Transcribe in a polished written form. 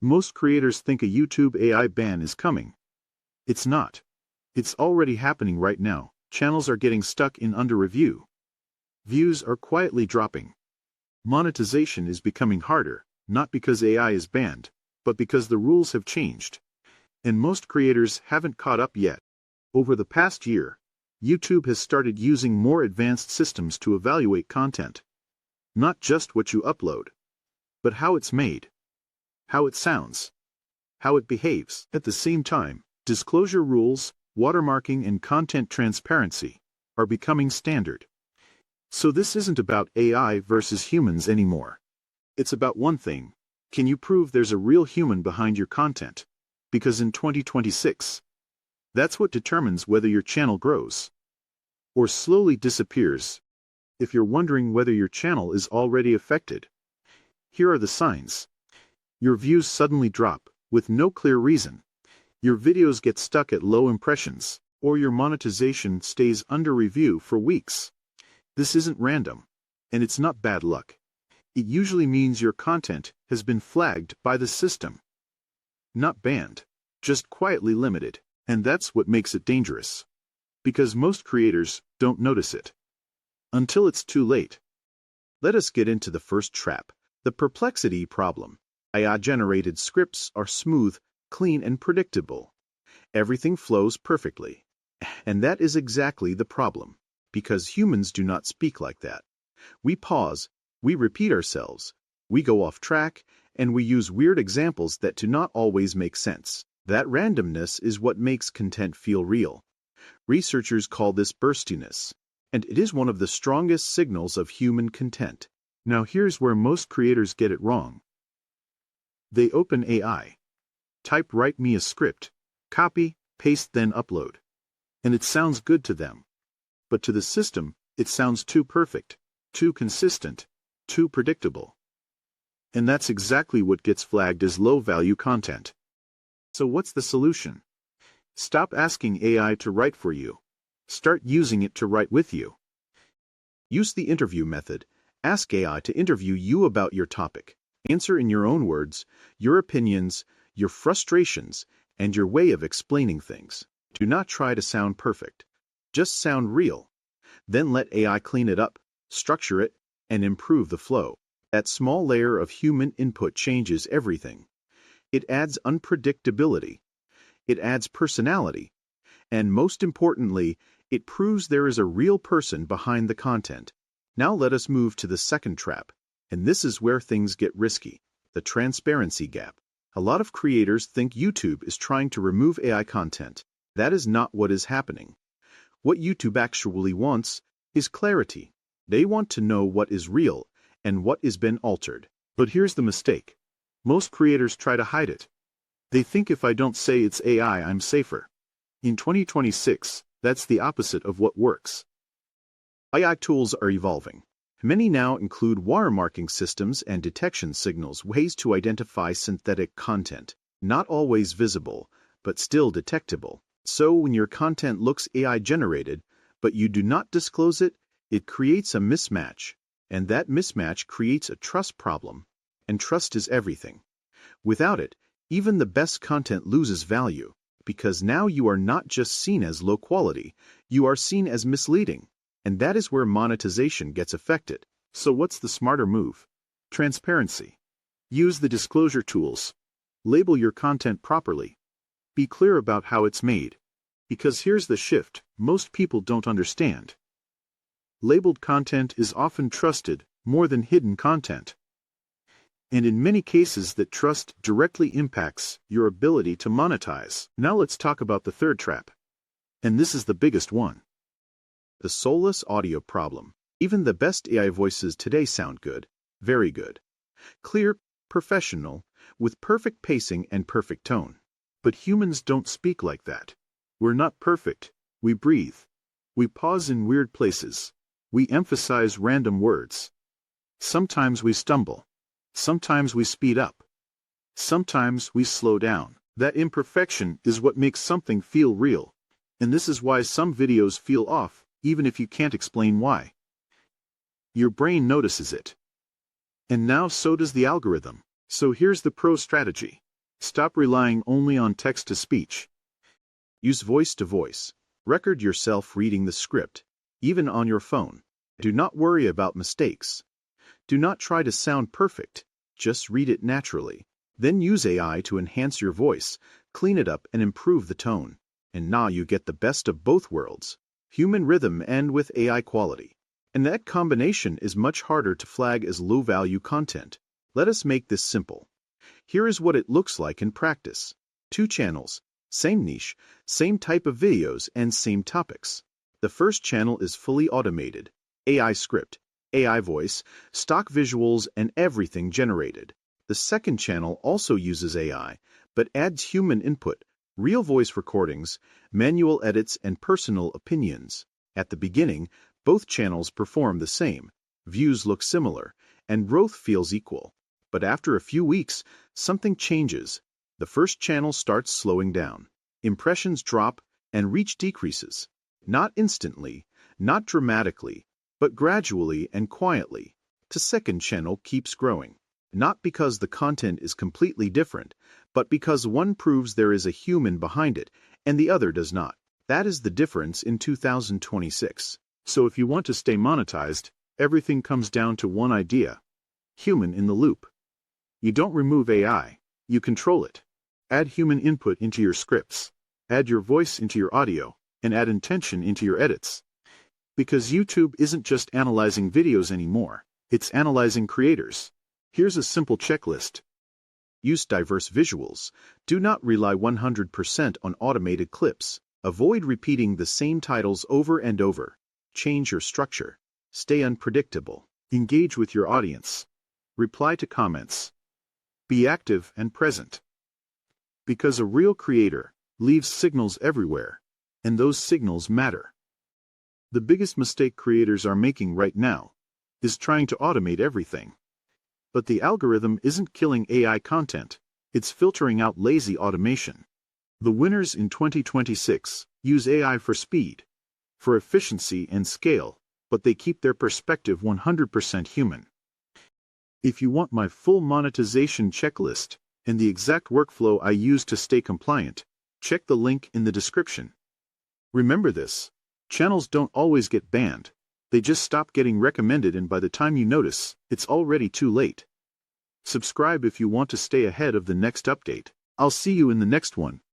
Most creators think a YouTube AI ban is coming. It's not. It's already happening right now. Channels are getting stuck in under review. Views are quietly dropping. Monetization is becoming harder, not because AI is banned, but because the rules have changed. And most creators haven't caught up yet. Over the past year, YouTube has started using more advanced systems to evaluate content. Not just what you upload, but how it's made, how it sounds, how it behaves. At the same time, disclosure rules, watermarking, and content transparency are becoming standard. So this isn't about AI versus humans anymore. It's about one thing: can you prove there's a real human behind your content? Because in 2026, that's what determines whether your channel grows or slowly disappears. If you're wondering whether your channel is already affected, here are the signs. Your views suddenly drop, with no clear reason. Your videos get stuck at low impressions, or your monetization stays under review for weeks. This isn't random, and it's not bad luck. It usually means your content has been flagged by the system. Not banned, just quietly limited, and that's what makes it dangerous. Because most creators don't notice it until it's too late. Let us get into the first trap, the perplexity problem. AI-generated scripts are smooth, clean, and predictable. Everything flows perfectly. And that is exactly the problem, because humans do not speak like that. We pause, we repeat ourselves, we go off track, and we use weird examples that do not always make sense. That randomness is what makes content feel real. Researchers call this burstiness, and it is one of the strongest signals of human content. Now here's where most creators get it wrong. They open AI, type "write me a script," copy, paste, then upload. And it sounds good to them. But to the system, it sounds too perfect, too consistent, too predictable. And that's exactly what gets flagged as low-value content. So what's the solution? Stop asking AI to write for you. Start using it to write with you. Use the interview method. Ask AI to interview you about your topic. Answer in your own words, your opinions, your frustrations, and your way of explaining things. Do not try to sound perfect. Just sound real. Then let AI clean it up, structure it, and improve the flow. That small layer of human input changes everything. It adds unpredictability. It adds personality. And most importantly, it proves there is a real person behind the content. Now let us move to the second trap. And this is where things get risky, the transparency gap. A lot of creators think YouTube is trying to remove AI content. That is not what is happening. What YouTube actually wants is clarity. They want to know what is real and what has been altered. But here's the mistake. Most creators try to hide it. They think if I don't say it's AI, I'm safer. In 2026, that's the opposite of what works. AI tools are evolving. Many now include watermarking systems and detection signals, ways to identify synthetic content, not always visible, but still detectable. So when your content looks AI-generated, but you do not disclose it, it creates a mismatch. And that mismatch creates a trust problem. And trust is everything. Without it, even the best content loses value, because now you are not just seen as low quality, you are seen as misleading. And that is where monetization gets affected. So what's the smarter move? Transparency. Use the disclosure tools. Label your content properly. Be clear about how it's made. Because here's the shift most people don't understand. Labeled content is often trusted more than hidden content. And in many cases that trust directly impacts your ability to monetize. Now let's talk about the third trap. And this is the biggest one. The soulless audio problem. Even the best AI voices today sound good, very good. Clear, professional, with perfect pacing and perfect tone. But humans don't speak like that. We're not perfect. We breathe. We pause in weird places. We emphasize random words. Sometimes we stumble. Sometimes we speed up. Sometimes we slow down. That imperfection is what makes something feel real. And this is why some videos feel off, even if you can't explain why. Your brain notices it. And now so does the algorithm. So here's the pro strategy. Stop relying only on text-to-speech. Use voice-to-voice. Record yourself reading the script, even on your phone. Do not worry about mistakes. Do not try to sound perfect. Just read it naturally. Then use AI to enhance your voice, clean it up, and improve the tone. And now you get the best of both worlds. Human rhythm and with AI quality. And that combination is much harder to flag as low-value content. Let us make this simple. Here is what it looks like in practice. 2 channels, same niche, same type of videos, and same topics. The first channel is fully automated. AI script, AI voice, stock visuals, and everything generated. The second channel also uses AI, but adds human input, real voice recordings, manual edits, and personal opinions. At the beginning, both channels perform the same, views look similar, and growth feels equal. But after a few weeks, something changes. The first channel starts slowing down. Impressions drop and reach decreases. Not instantly, not dramatically, but gradually and quietly. The second channel keeps growing. Not because the content is completely different, but because one proves there is a human behind it and the other does not. That is the difference in 2026. So if you want to stay monetized, everything comes down to one idea: human in the loop. You don't remove AI, you control it. Add human input into your scripts. Add your voice into your audio, and add intention into your edits. Because YouTube isn't just analyzing videos anymore, it's analyzing creators. Here's a simple checklist. Use diverse visuals. Do not rely 100% on automated clips. Avoid repeating the same titles over and over. Change your structure. Stay unpredictable. Engage with your audience. Reply to comments. Be active and present. Because a real creator leaves signals everywhere, and those signals matter. The biggest mistake creators are making right now is trying to automate everything. But the algorithm isn't killing AI content, it's filtering out lazy automation. The winners in 2026 use AI for speed, for efficiency and scale, but they keep their perspective 100% human. If you want my full monetization checklist and the exact workflow I use to stay compliant, check the link in the description. Remember this: channels don't always get banned. They just stop getting recommended, and by the time you notice, it's already too late. Subscribe if you want to stay ahead of the next update. I'll see you in the next one.